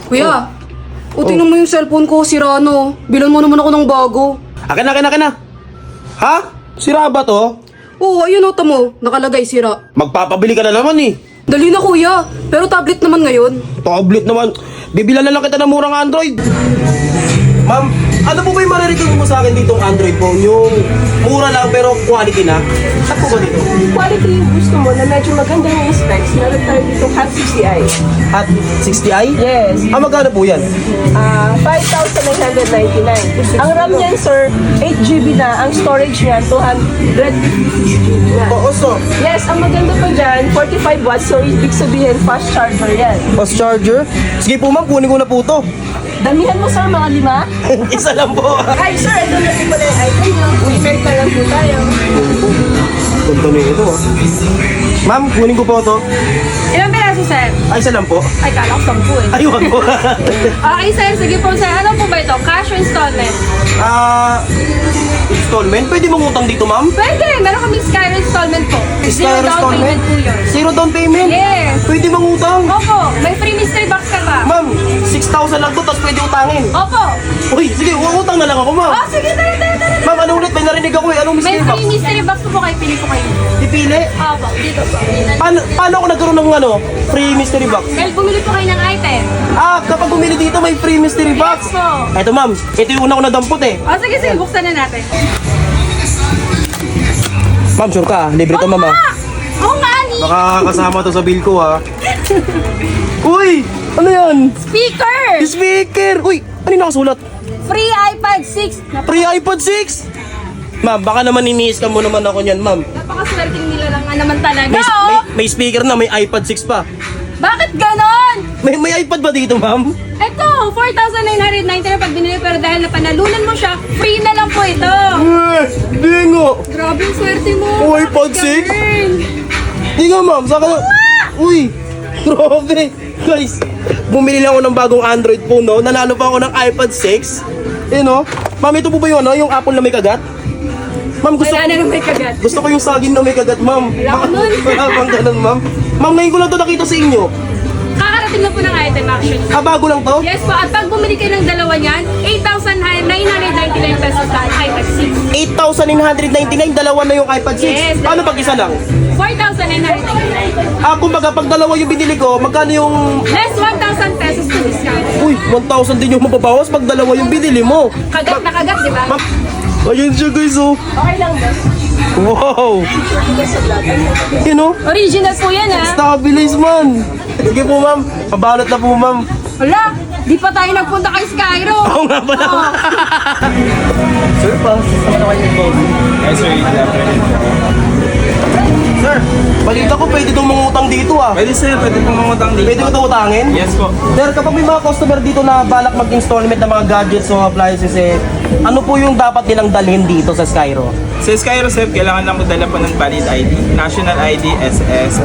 Kuya, tingnan mo yung cellphone ko, sira no. Bilan mo naman ako ng bago. Akin na. Ha? Sira ba to? Oo, ayun o, tamo. Nakalagay sira. Magpapabili ka na naman eh. Dali na kuya, pero tablet naman ngayon. Tablet naman. Bibilan na lang kita ng murang Android. Ma'am, ano po ba yung marirecommend mo sa akin ditong Android phone? Yung mura lang pero quality na? Saan po ba dito? Quality yung gusto mo na medyo maganda yung specs. Meron tayo dito Hot 60i. At 60i? Yes. Magkano po yan? 5,999. Ang RAM niyan, sir, 8GB na. Ang storage niyan, 256GB na. Oo, so. Yes, ang maganda pa dyan, 45 watts. So, ibig sabihin, fast charger yan. Fast charger? Sige po ma'am, kunin ko na po to. Damihan mo, sir, mga 5. Isa lang po. Hi, sir, ito na po pala yung item nyo. Email pa lang po tayo. Punto na ito. Ma'am, kunin ko po to. Ilang piraso, sir? Ay, isa lang po. Ay, kala ko 10 eh. Ayun po. Okay, sir. Sige po, sir. Ano po ba ito? Cash or installment? Installment? Pwede mong utang dito ma'am? Pwede. Meron kaming Skyro installment po. Skyro Zero down installment? payment po yun. Zero down payment? Yes. Pwede mong utang? Opo. May free mystery box ka pa. Ma'am, 6,000 lang to, tapos pwede utangin. Opo. Uy, sige, utang na lang ako ma'am. Oh, sige. Tara. Ma'am, ano ulit? May narinig ako eh. Anong May mystery box? free mystery box po kayo. Pili po kayo. Pipili? Opo. Dito po. Paano ako nagkaroon ng free mystery box? Dahil bumili po kayo ng item. Kapag bumili dito, may free mystery box. Yes po. Eto ma'am, ito yung una ko nadampot eh. Oh, sige. Buksan na natin. Ma'am, sure ka? Libre to ma'am ah. Oo nga, ni. Baka kasama to sa bill ko ha. Uy! Ano yan? Speaker! Speaker! Uy! Ano yung nakasulat? Free iPad 6. Free iPod 6! Ma'am, baka naman iniis ka mo naman ako niyan, ma'am. Napakaswerte nila lang nga naman talaga. May, Oh! may speaker na, may iPod 6 pa. Bakit ganon? May iPad ba dito, ma'am? Ito, 4,990 na pag binili pero dahil napanalunan mo siya, free na lang po ito. Di nga. Grabe yung swerte mo. Oh, iPod 6? Girl. Di nga, ma'am. Saka na... Uy! Grabe. Guys, bumili lang ako ng bagong Android phone, no? Nanalo pa ako ng iPod 6. Eh, no? Ma'am, ito po ba yung, yung Apple na may kagat? Ma'am, gusto Wala na nang may kagat. Gusto ko yung saging na may kagat, ma'am. Wala ko nun. Wala bang ganun, ma'am? Ma'am, ngayon ko lang to nakita sa inyo. Kakarating na po ng item actually. Bago lang to? Yes po, at pag bumili kayo ng dalawa niyan, 8,999 pesos sa iPad 6. 8,999, dalawa na yung iPad 6. Yes, Paano pag isa lang? 4,999. Kumbaga, pag dalawa yung binili ko, magkano yung... Less 1,000 pesos to discount. Uy, 1,000 din yung mababawas pag dalawa yung binili mo. Kagat na kagat, di ba? Ma'am, ayun siya guys, oh. Okay lang, boss. Wow! You know? Original po yan, ha? Stabilize man. Sige po, ma'am. Pabalot na po, ma'am. Wala, di pa tayo nagpunta kay Skyro. Oo nga pala. Oo. Sir, sama na kayo ng phone. Yes, sir. Sir, balita ko pwede itong mangutang dito ah. Pwede, sir. Pwede pong mangutang dito. Pwede ko ito utangin? Yes po. Sir, kapag may mga customer dito na balak mag-installment ng mga gadgets o appliances ano po yung dapat nilang dalhin dito sa Skyro? Sa Skyro, sir, kailangan lang magdala po ng valid ID, national ID, SS,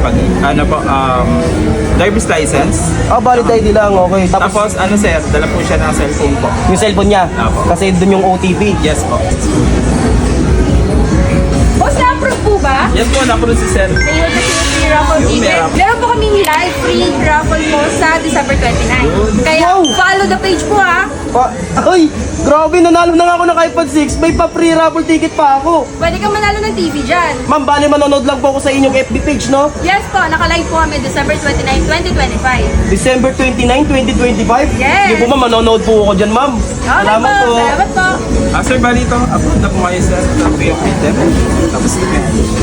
driver's license. Valid ID lang, okay. Tapos, sir, dala po siya ng cellphone po. Yung cellphone niya, Apo. kasi doon yung OTP. Yes po. Boss, na-approve po ba? Yes po, napunod si sir. Ayun na si free raffle Yung ticket. meron. Meron po kaming live free raffle po sa December 29. Kaya Wow! follow the page po ha. Ay, grabe, nanalo na nga ako ng iPad 6. May pa-free raffle ticket pa ako. Pwede kang manalo ng TV dyan. Ma'am, bali manonood lang po ako sa inyong FB page, no? Yes po, naka-live po kami December 29, 2025. December 29, 2025? Yes. Sige po ma'am, manonood po ako dyan, ma'am. Salamat po. Salamat po. Sir, bali ito, upload na po kayo, sir. Ito po yung item. Tapos,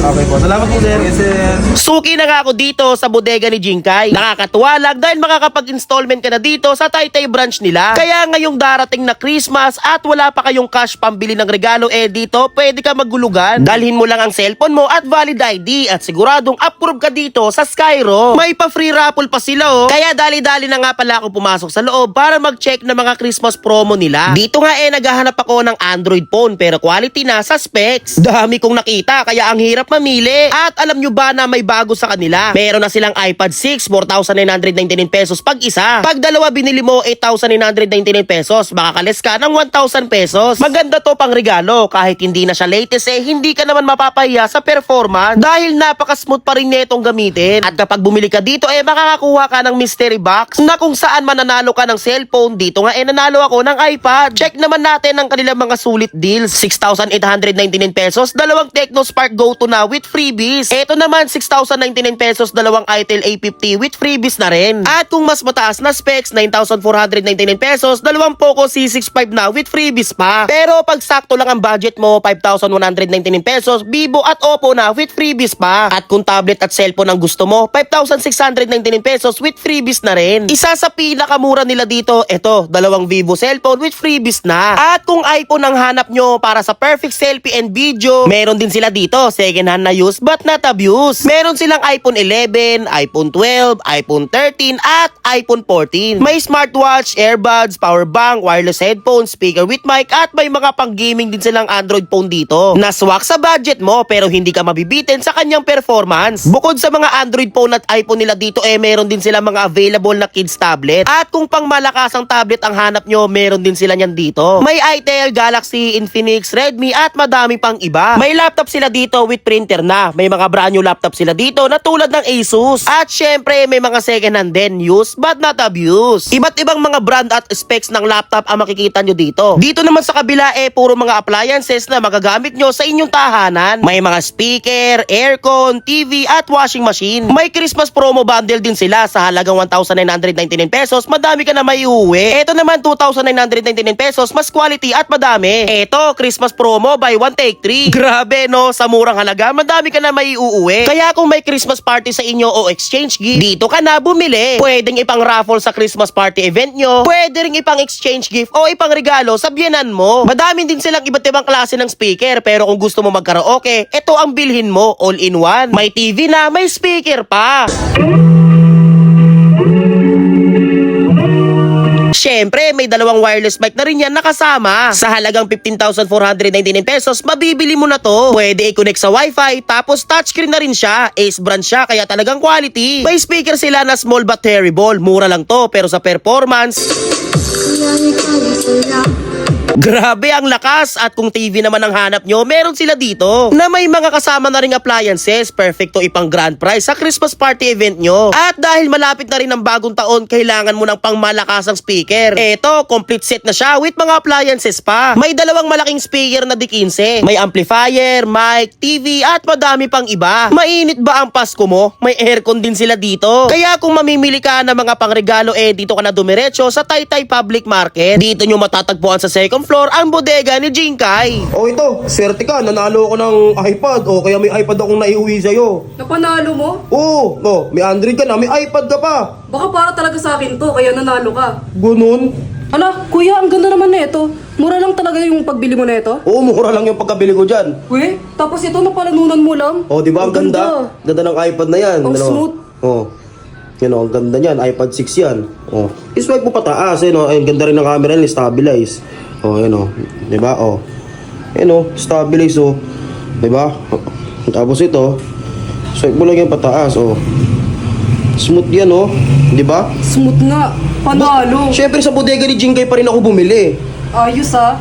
Okay po, salamat po, sir. yes, sir. Suki na nga ako dito sa bodega ni Jinkai. Nakakatuwa lang dahil makakapag-installment ka na dito sa Taytay branch nila. Kaya ngayong darating na Christmas at wala pa kayong cash pambili ng regalo dito pwede ka magulugan. Dalhin mo lang ang cellphone mo at valid ID at siguradong approve ka dito sa Skyro. May pa free raffle pa sila Kaya dali-dali na nga pala ako pumasok sa loob para mag-check ng mga Christmas promo nila. Dito nga naghahanap ako ng Android phone pero quality na sa specs. Dami kong nakita kaya ang hirap mamili. At alam nyo ba na may bago sa kanila? Meron na silang iPad 6, 4,999 pesos pag isa. Pag dalawa binili mo, 8,999 pesos. pesos, makakalis ka ng 1,000 pesos. Maganda to pang regalo. Kahit hindi na siya latest hindi ka naman mapapahiya sa performance dahil napaka-smooth pa rin netong gamitin. At kapag bumili ka dito makakakuha ka ng mystery box na kung saan mananalo ka ng cellphone. Dito nga nanalo ako ng iPad. Check naman natin ang kanilang mga sulit deals. 6,899 pesos, dalawang Tecno Spark Go 2 na with freebies. Ito naman 6,099 pesos, dalawang Itel A50 with freebies na rin. At kung mas mataas na specs, 9,499 pesos, dalawang Poco C65 na with freebies pa. Pero pag sakto lang ang budget mo, 5,199 pesos, Vivo at Oppo na with freebies pa. At kung tablet at cellphone ang gusto mo, 5,699 pesos with freebies na rin. Isa sa pinakamura nila dito, ito, dalawang Vivo cellphone with freebies na. At kung iPhone ang hanap nyo para sa perfect selfie and video, meron din sila dito, second hand na use but not abuse. Meron silang iPhone 11, iPhone 12, iPhone 13 at iPhone 14. May smartwatch, earbuds, power bank, wireless headphones, speaker with mic at may mga pang-gaming din silang Android phone dito. Naswak sa budget mo pero hindi ka mabibitin sa kanyang performance. Bukod sa mga Android phone at iPhone nila dito meron din sila mga available na kids tablet. At kung pang malakasang tablet ang hanap nyo, meron din sila niyan dito. May Itel, Galaxy, Infinix, Redmi at madami pang iba. May laptop sila dito with printer na. May mga brand new laptop sila dito na tulad ng Asus. At syempre may mga second hand din, use but not abuse. Iba't ibang mga brand at specs ng laptop ang makikita nyo dito. Dito naman sa kabila puro mga appliances na magagamit nyo sa inyong tahanan. May mga speaker, aircon, TV at washing machine. May Christmas promo bundle din sila sa halagang 1,999 pesos. Madami ka na may uwi. Ito naman 2,999 pesos, mas quality at madami. Ito, Christmas promo buy one take 3. Grabe no, sa murang halaga, madami ka na may uuwi. Kaya kung may Christmas party sa inyo o exchange gift, dito ka na bumili. Pwedeng ipang raffle sa Christmas party event nyo. Pwede ring ipang exchange gift o ipang regalo sa biyenan mo. Madami din silang iba't ibang klase ng speaker, pero kung gusto mo magkaraoke, ito ang bilhin mo, all in one. May TV na, may speaker pa. Siyempre, may dalawang wireless mic na rin yan nakasama. Sa halagang 15,499 pesos, mabibili mo na to. Pwede i-connect sa wifi, tapos touchscreen na rin siya. Ace brand siya, kaya talagang quality. May speaker sila na small but terrible. Mura lang to, pero sa performance, grabe ang lakas. At kung TV naman ang hanap nyo, meron sila dito na may mga kasama na ring appliances. Perfecto ipang grand prize sa Christmas party event nyo. At dahil malapit na rin ang bagong taon, kailangan mo ng pang malakasang speaker. Eto, complete set na siya with mga appliances pa. May dalawang malaking speaker na D15. May amplifier, mic, TV at madami pang iba. Mainit ba ang Pasko mo? May aircon din sila dito. Kaya kung mamimili ka ng mga pangregalo, dito ka na dumiretso sa Taytay Public Market. Dito nyo matatagpuan sa second floor ang bodega ni Jinkai. Oh, ito, swerte ka, nanalo ako ng iPad. O, kaya may iPad akong naiuwi sa'yo. Napanalo mo? Oo, may Android ka na, may iPad ka pa. Baka para talaga sa akin to, kaya nanalo ka. Ganun? Ala, kuya, ang ganda naman na ito. Mura lang talaga yung pagbili mo na ito. Oo, mura lang yung pagkabili ko dyan. Uy, tapos ito napalanunan mo lang. Oh, di ba ang ganda? Ganda ng iPad na yan. Ang smooth. Oh. Yan ang ganda niyan, iPad 6 yan. Oh. I-swipe mo pataas, Ay, ganda rin ng camera niya, stabilize. Oh, yan di ba? Oh. Yan stabilize di ba? Tapos ito, swipe mo lang yan pataas, Smooth yan, di ba? Smooth nga. Panalo. Syempre sa bodega ni Jinkai pa rin ako bumili. Ayos ah.